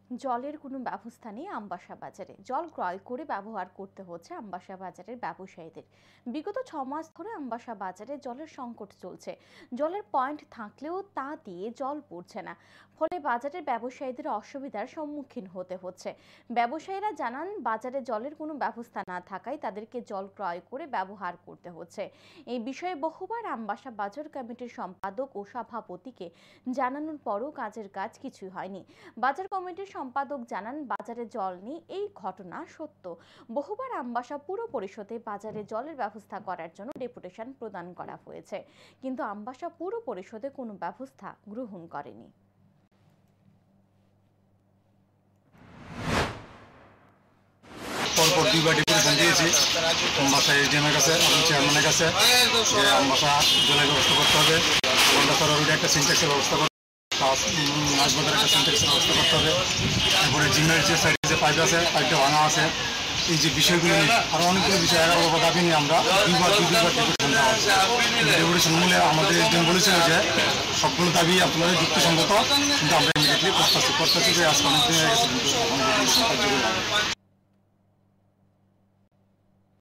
জলের কোনো ব্যবস্থা নেই আমবাসা বাজারে। জল ক্রয় করে ব্যবহার করতে হচ্ছে আমবাসা বাজারের ব্যবসায়ীদের। বিগত 6 মাস ধরে আমবাসা বাজারে জলের সংকট চলছে। জলের পয়েন্ট থাকলেও তা দিয়ে জল পড়ছে না, ফলে বাজারের ব্যবসায়ীদের অসুবিধার সম্মুখীন হতে হচ্ছে। ব্যবসায়ীরা জানান, বাজারে জলের কোনো ব্যবস্থা না থাকায় তাদেরকে জল ক্রয় করে ব্যবহার করতে হচ্ছে। এই বিষয়ে বহুবার আমবাসা বাজার কমিটির সম্পাদক ও সভাপতিকে জানানোর পরও কাজের কাজ কিছুই হয়নি। বাজার কমিটির সম্পাদক জানান, বাজারে জল নেই এই ঘটনা সত্য। বহুবার আমবাসা পুর পরিষদে বাজারে জলের ব্যবস্থা করার জন্য ডেপুটেশন প্রদান করা হয়েছে, কিন্তু আমবাসা পুর পরিষদে কোনো ব্যবস্থা গ্রহণ করেনি। পরপর দুইবার ডেপুটেশন দিয়েছি আমবাসা এসডিএমের কাছে, চেয়ারম্যানের কাছে, যে আমবাসা জলের ব্যবস্থা করতে হবে, গন্ডাছড়া রোডে একটা সিনট্যাক্সের ব্যবস্থা করতে হবে, মাছবাজারে একটা সিনট্যাক্সের ব্যবস্থা করতে হবে, তারপরে জিমের যে সাইডে যে পাইপ আছে পাইপটা ভাঙা আছে, এই যে বিষয়গুলো নিয়ে আরও অনেকগুলো বিষয় 11 দাবি নিয়ে আমরা দুইবার ডেপুটেশন দেওয়া হচ্ছে। ডেপুটেশন মিলে আমাদের এসডিএম বলেছিল যে সবগুলো দাবি আপনাদের যুক্তিসঙ্গত, কিন্তু আমরা ইমিডিয়েটলি করতেছি যে আজকে অনেকদিন হয়ে গেছে।